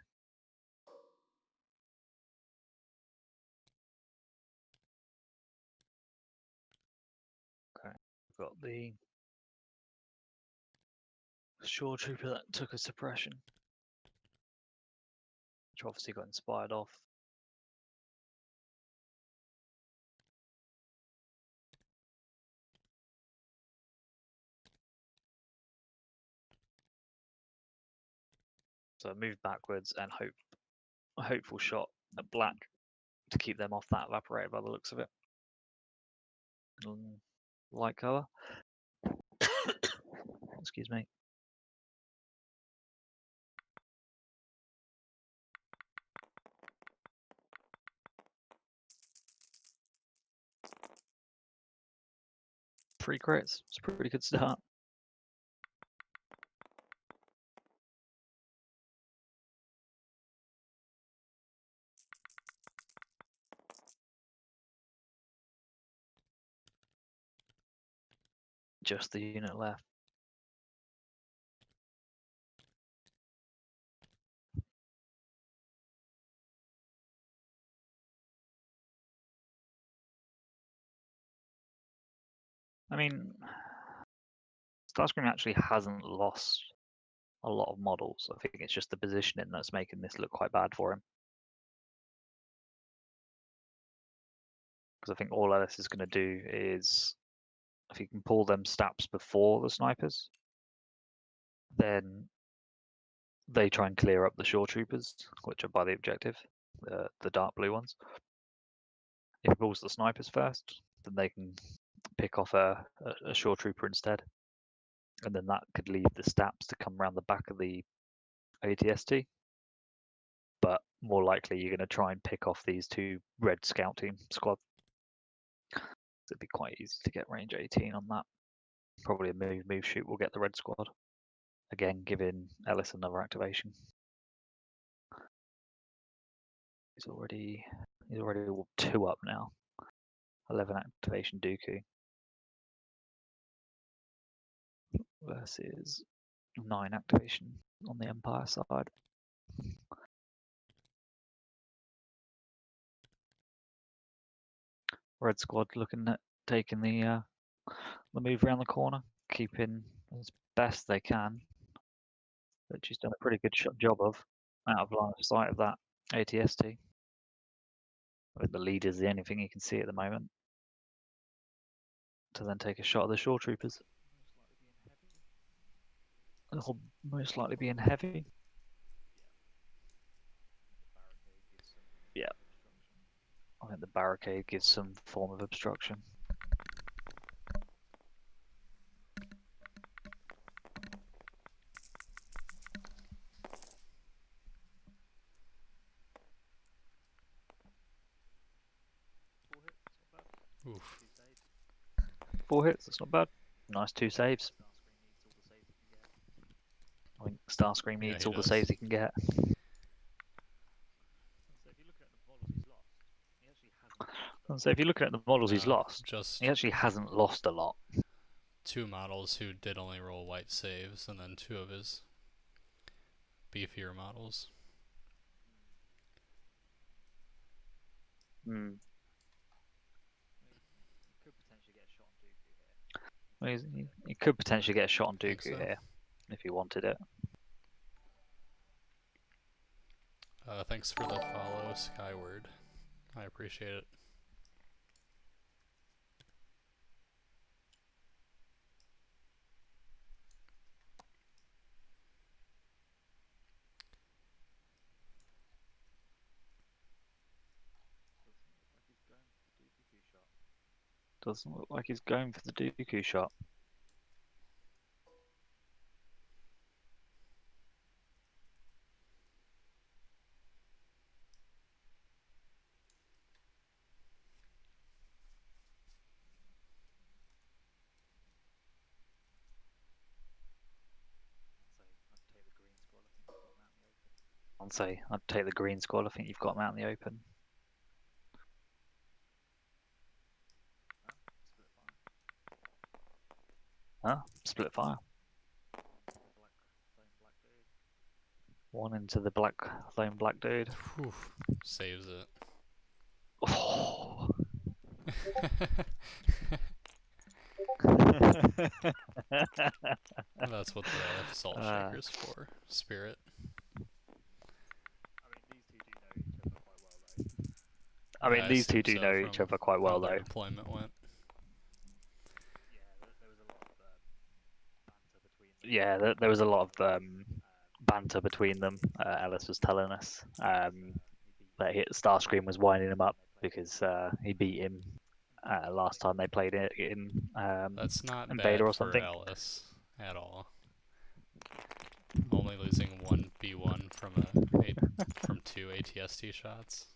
B: Okay. We've got the shore trooper that took a suppression, which obviously got inspired off. So I moved backwards and a hopeful shot at black to keep them off that evaporator by the looks of it. Light cover. Excuse me. Three crits. It's a pretty good start. Just the unit left. I mean, Starscream actually hasn't lost a lot of models. I think it's just the positioning that's making this look quite bad for him. Because I think all Ellis is going to do is, if he can pull them stabs before the snipers, then they try and clear up the shore troopers, which are by the objective, the dark blue ones. If he pulls the snipers first, then they can pick off a shore trooper instead. And then that could leave the stabs to come around the back of the ATST. But more likely, you're going to try and pick off these two red scout team squad. It'd be quite easy to get range 18 on that. Probably a move shoot will get the red squad. Again, giving Ellis another activation. He's already 2 up now. 11 activation Dooku versus 9 activation on the Empire side. Red squad looking at taking the move around the corner, keeping as best they can, which he's done a pretty good job of, out of line of sight of that ATST. I think the lead is the only thing you can see at the moment. To then take a shot at the shore troopers. They'll most likely be in heavy. Yeah. I think the barricade gives some form of obstruction.
A: Oof.
B: 4 hits, that's not bad. Nice 2 saves. I think Starscream needs all the saves he can get. So if you're looking at the models he's lost, he actually hasn't lost a lot.
A: 2 models who did only roll white saves, and then 2 of his beefier models.
B: Well, he could potentially get a shot on Dooku here, if he wanted it.
A: Thanks for the follow, Skyward. I appreciate it.
B: Doesn't look like he's going for the Dooku shot. I'd say I'd take the green squad. I think you've got him out in the open. Huh? Split fire. One into the lone black dude.
A: Whew. Saves it.
B: Oh.
A: That's what the Salt Shaker's for. Spirit.
B: I mean,
A: I
B: these two
A: assume
B: do
A: so
B: know each
A: from
B: other quite well,
A: how their
B: though.
A: deployment went.
B: Yeah, there was a lot of banter between them. Ellis was telling us that Starscream was winding him up because he beat him last time they played it in
A: That's not
B: Invader
A: bad
B: or
A: for
B: something.
A: Ellis at all. Only losing one B1 from 2 ATST shots.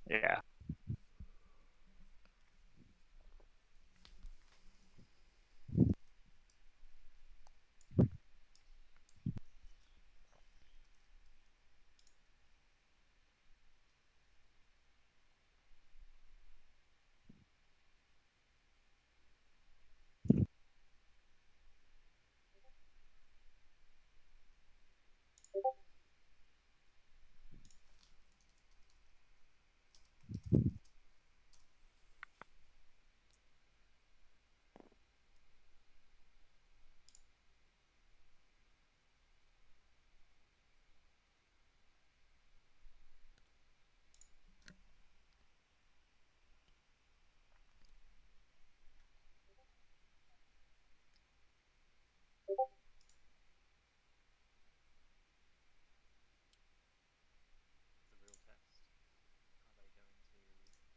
B: Yeah.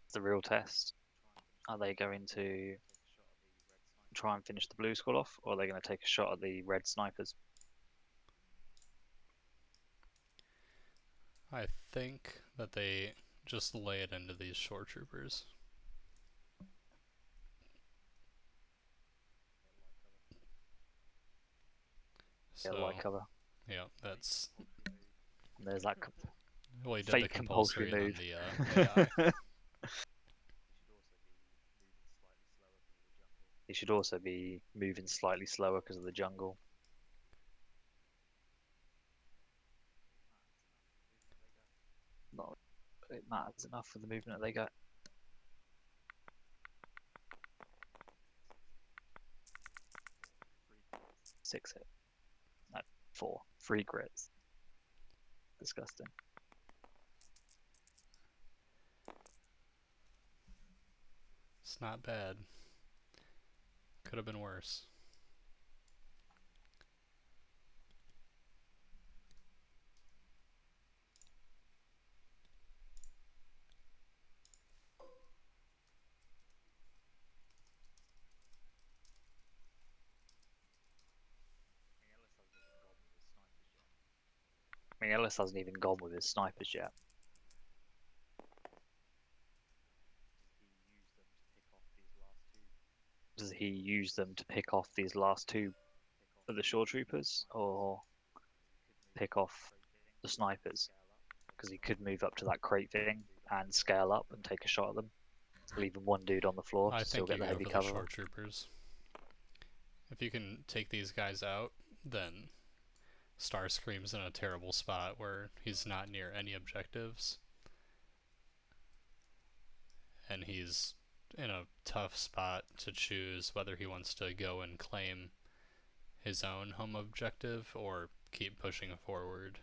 B: It's the real test. Are they going to try and finish the blue skull off, or are they going to take a shot at the red snipers?
A: I think that they just lay it into these shore troopers.
B: Yeah, light
A: So,
B: cover.
A: yeah, that's...
B: And there's that
A: Well, he did the
B: fake compulsory
A: compulsory on
B: move.
A: the AI.
B: He should also be moving slightly slower because of the jungle. Not it matters enough for the movement that they get. 6 hit. No, 4. 3 grits. Disgusting.
A: It's not bad. Could have been worse.
B: I mean, Ellis hasn't even gone with his snipers yet. Does he use them to pick off these last 2 of the shore troopers, or pick off the snipers? Because he could move up to that crate thing and scale up and take a shot at them, leaving one dude on the floor
A: I
B: to still
A: think
B: get
A: you
B: the
A: go
B: heavy
A: for the
B: cover.
A: shore troopers. If you can take these guys out, then Starscream's in a terrible spot where he's not near any objectives. And he's in a tough spot to choose whether he wants to go and claim his own home objective or keep pushing forward.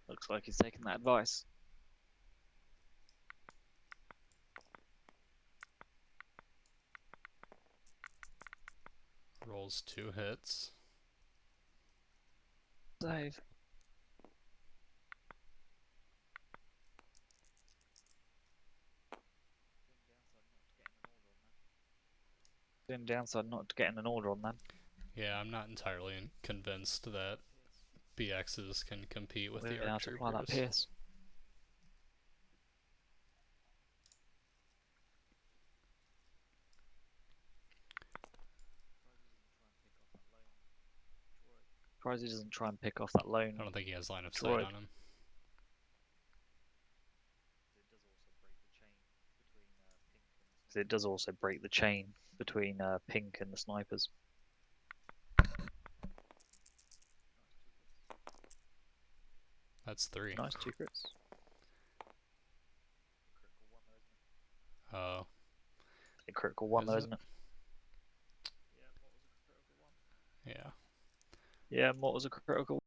B: Looks like he's taking that advice.
A: Rolls 2 hits.
B: Save. The only downside not getting an order on them.
A: Yeah, I'm not entirely convinced that BXs can compete with the
B: Yeah,
A: ARC
B: I'll supply that
A: Troopers.
B: Pierce. Surprised he doesn't try and pick off that lone.
A: I don't think he has line of
B: droid.
A: sight on him.
B: It does also break the chain between pink and the snipers.
A: That's 3.
B: Nice, 2 crits.
A: Oh.
B: A critical 1 though,
A: Is
B: isn't it?
A: Yeah.
B: Yeah, what was a critical